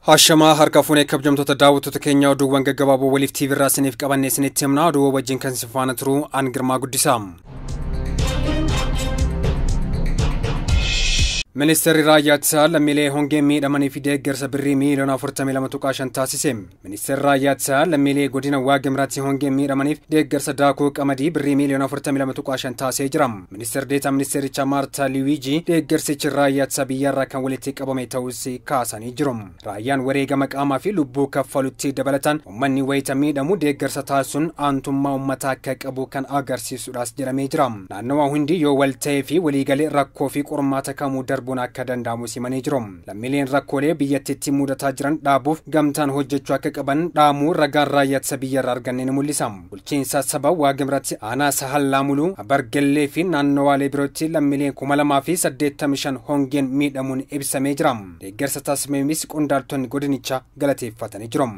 Hashama harkafuune kabjamtoota daawwattoota keenya oduuwwan gaggabaaboo waliif TV irraa isiniif qabannee isinitti himna. Oduu wajjin kan isin faana turu an Girmaa Guddisaa. Ministeerri raayyaa ittisaa lammiilee hongee miidhamanii fi deeggarsa birrii miliyoona 42.5 taasise. Ministeerri raayyaa ittisaa lammiilee godina Waagimraatti hongee miidhamaniif deeggarsa daakuu qamadii birrii miliyoona 42.5 taasisee jira. Ministeerri deetaa ministeericha Maartaa Liwiijii deeggarsichi raayyaa ittisaa biyyarraa kan walitti qabame ta'us kaasanii jiru. Raayyaan wareegama qaamaa fi lubbuu kaffalutti dabalatan uummanni wayita miidhamu deeggarsa taasisuun aantummaa uummataa akka qabu kan agarsiisuudhaas jedhamee jira. Naannawaa hundi yoo wal ta'ee fi waliigalee rakkoo fi qormaata kamuu darbuun akka danda'amu simanii jiru. Lammiileen rakkoolee biyyattiitti mudataa jiran dhaabuuf gamtaan hojjechuu akka qaban dhaamuu ragaan raayyaa ittisa biyyarraa arganne ni mul'isa. Bulchiinsa saba Waagimraatti aanaa Sahal Laamuluu, Bargellee fi naannawaalee birootti lammiileen 2085 hongeen miidhamuun ibsamee jira. Deeggarsa taasifameefis qondaaltonni godinichaa galateeffatanii jiru.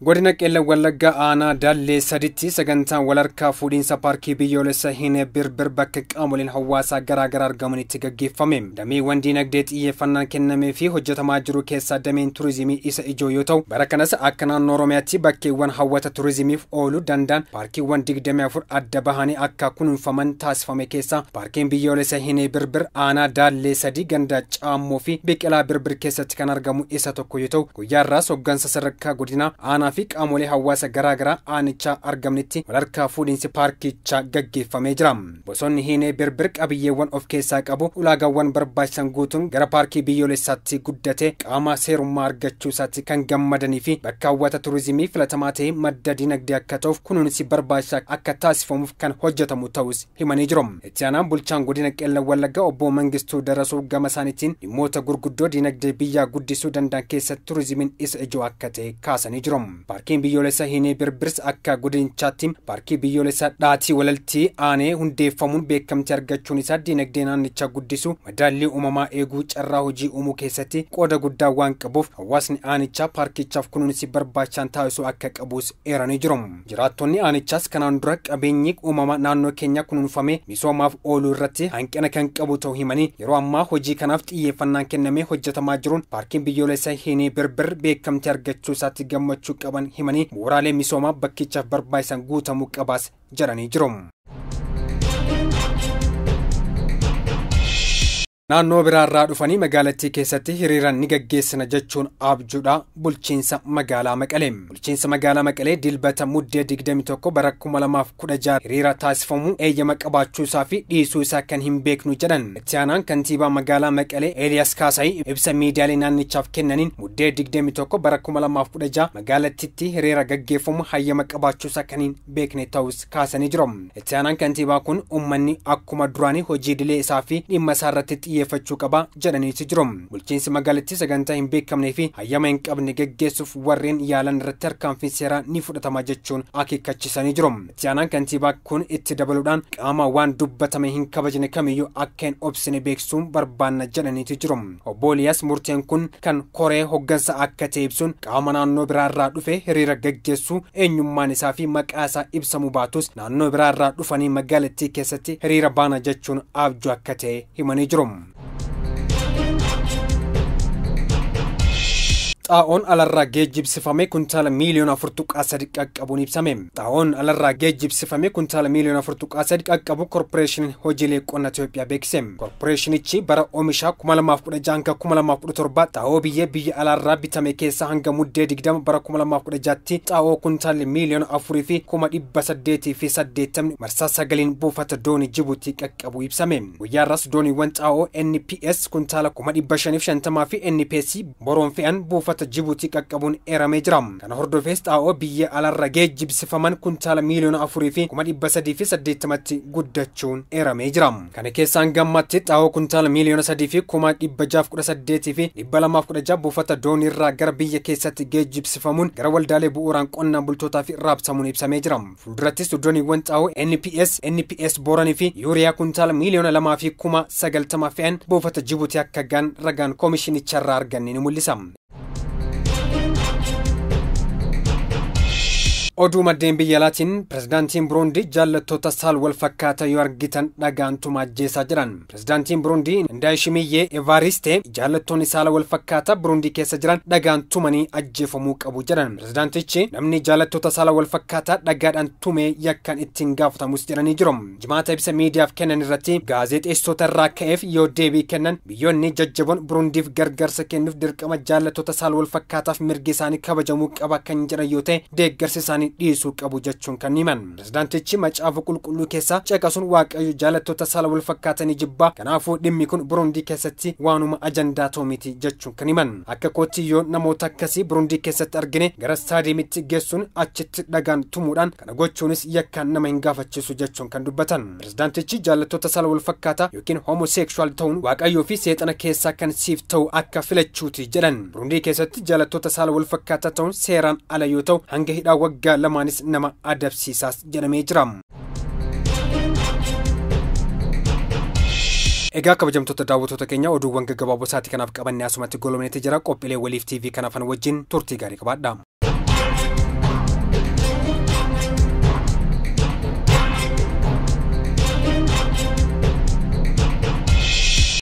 Godina Qeellam Wallaggaa aanaa Dallee saditti sagantaan walharkaa fuudhiinsa paarkii biyyoolessa Hinee Birbir bakka qaamoleen hawaasaa garaagaraa argamanitti gaggeeffame. Dameewwan diinagdee xiyyeeffannaan kennamee fi hojjetamaa jiru keessaa dameen turizimii isa ijoo yoo ta'u, bara kanas akka naannoo Oromiyaatti bakkeewwan hawwata turizimiif ooluu danda'an paarkiiwwan 24 adda bahanii akka kunuunfaman taasifame keessaa paarkiin biyyoolessa Hinee Birbir aanaa Dallee sadii ganda Caammoo fi Biqilaa Birbir keessatti kan argamu isa tokko yoo ta'u, guyyaarraas hoggansa sadarkaa godina aanaa fi qaamolee hawaasa garaagaraa aanichaa argamanitti walharkaa fuudhiinsi paarkichaa gaggeeffamee jira. Bosonni Hinee Birbir qabiyyeewwan of keessaa qabu ulaagaawwan barbaachisan guutuun gara paarkii biyyoolessaatti guddatee qaama seerummaa argachuu isaatti kan gammadanii fi bakka hawwata turizimii filatamaa ta'ee madda dinagdee akka ta'uuf kunuunsi barbaachisaa akka taasifamuuf kan hojjetamu ta'us himanii jiru. Itti aanaan bulchaan godina Qeellam Wallaggaa obbo Mangistuu Darasuu gama isaaniitiin dhimmoota gurguddoo dinagdee biyyaa guddisuu danda'an keessatti turizimiin isa ijoo akka ta'e kaasanii jiru. Paarkiin biyyoolessaa Hinee Birbirs akka godinichaatti paarkii biyyoolessaa dhaatii walaltii aanee hundeeffamuun beekamtii argachuun isaa dinagdee naannichaa guddisuu, madaallii uumamaa eeguu, carraa hojii uumuu keessatti qooda guddaa waan qabuuf hawaasni aanichaa paarkichaaf kunuunsi barbaachisaan taasisuu akka qabus eeranii jiru. Jiraattonni aanichaas kanaan dura qabeenyi uumamaa naannoo keenya kunuunfamee misoomaaf ooluu irratti hanqina kan qabu ta'uu himanii yeroo ammaa hojii kanaaf xiyyeeffannaan kennamee hojjetamaa jiruun paarkiin biyyoolessaa Hinee Birbir beekamtii argachuu isaatti gammachuu qaban himanii bu'uuraalee misoomaa bakkichaaf barbaachisan guutamuu qabaas jedhanii jiru. Naannoo biraarraa dhufanii magaalattii keessatti hiriiraan ni gaggeessina jechuun abjuudha bulchiinsa magaalaa Maqalee. Bulchiinsa magaalaa Maqalee dilbata muddee 21 bara 2016 hiriira taasifamuu eeyyama qabaachuu isaa fi dhiisuu isaa kan hin beeknu jedhan. Itti aanaan kantiibaa magaalaa Maqalee Eeliyaas Kaasaayii ibsa miidiyaalee naannichaaf kennaniin muddee 21 bara 2016 magaalattiitti hiriira gaggeeffamu hayyama qabaachuu isaa kan hin beekne ta'us kaasanii jiru. Itti aanaan kantiibaa kun uummanni akkuma duraanii hojii idilee isaa fi dhimma isaa irratti xiyyeeffachuu qaba jedhaniiti jiru. Bulchiinsi magaalattii sagantaa hin beekamnee fi hayyama hin qabne gaggeessuuf warreen yaalan irratti tarkaanfiin seeraa ni fudhatama jechuun akeekkachiisanii jiru. Itti aanaan kantiibaa kun itti dabaluudhaan qaama waan dubbatame hin kabajne kamiyyuu akka hin obsine beeksisuun barbaanna jedhaniiti jiru. Obbo Eeliyaas murteen kun kan koree hoggansa akka ta'e ibsuun qaama naannoo biraarraa dhufe hiriira gaggeessuu eenyummaan isaa fi maqaa isaa ibsamuu baatus naannoo biraarraa dhufanii magaalattii keessatti hiriira baana jechuun abjuu akka ta'e himanii jiru. Xaa'oon alarraa geejjibsifame kuntaala miliyoona 4.3 qaqqabuun ibsame. Xaa'oon alarraa geejjibsifame kuntaala miliyoona 4.3 qaqqabu korporeeshiniin hojiilee qonna Itoophiyaa beeksise. Korporeeshinichi bara oomishaa 2016 hanga 2017 xaa'oo biyya alaarraa bitame keessaa hanga muddee 20 bara 2016tti xaa'oo kuntaala miliyoona 4 fi 880 marsaa 9 buufata doonii Jibuutii qaqqabu ibsame. Guyyaarras dooniiwwan xaa'oo NPS kuntaala 550 fi NPS boroon fe'an buufata Jibuutii qaqqabuun eeramee jira. Kana hordofees xaa'oo biyya alaarraa geejjibsifaman kuntaala miliyoona 4 fi 380tti guddachuun eeramee jira. Kana keessaan gammatti xaa'oo kuntaala miliyoona 3 fi 618 fi 216 buufata dooniirraa gara biyya keessatti geejjibsifamuun gara waldaalee bu'uuraan qonnaan bultootaaf raabsamuun ibsamee jira. Fuuldurattis dooniiwwan xaa'oo NPS booranii fi yuuriyaa kuntaala miliyoona 2 fi 90 fe'an buufata Jibuutii akka gaan ragaan koomishinicharraa arganne ni mul'isa. oduu maddeen biyya alaatiin pirezidaantiin Burundi jaallattoota saala wal fakkaataa yoo argitan dhagaantuma ajjeesaa jiran. Pirezidaantiin Burundi Ndayishimiye Evariste jaallattoonni saala wal fakkaataa Burundi keessa jiran dhagaantumanii ajjeefamuu qabu jedhan. Pirezidaantichi namni jaallattoota saala wal fakkaataa dhagaadhaan tumee yakkaan ittiin gaafatamus jedhanii jiru. Jimaata ibsa miidiyaaf kennan irratti gaazexeessitoota irraa ka'eef yoo deebii kennan biyyoonni jajjaboon Burundiif gargaarsa kennuuf dirqama jaallattoota saala wal fakkaataaf mirgi isaanii kabajamuu qaba kan jedhan yoo ta'e deeggarsi isaanii dhiisuu qabu jechuun kan himan. Pirezidaantichi macaafa qulqulluu keessa caqasuun waaqayyo jaallattoota saala wal fakkaatanii jibbaa kanaafuu dhimmi kun Burundi keessatti waanuma ajandaa ta'u miti jechuun kan himan. Akka kootiyyoo namoota akkasii Burundi keessatti argine gara staadiyeemitti geessuun achitti dhagaan tumuudhaan kana gochuunis yakkaan nama hin gaafachiisu jechuun kan dubbatan. Pirezidaantichi jaallattoota saala wal fakkaataa yookiin homosekshuwaal ta'uun waaqayyoo fi seexana keessaa kan siif ta'u akka filachuuti jedhan. Burundi keessatti jaallattoota saala wal fakkaataa ta'uun seeraan ala yoo ta'u hanga hidhaa waggaa lamaanis nama adabsiisaas jedhamee jira. Egaa kabajamtoota daawwattoota keenya oduuwwan gaggabaaboo sa'aatii kanaaf qabannee asumatti golomneetii jira. Qophiilee waliif TV kanaaf wajjin turtii gaarii qabaadha.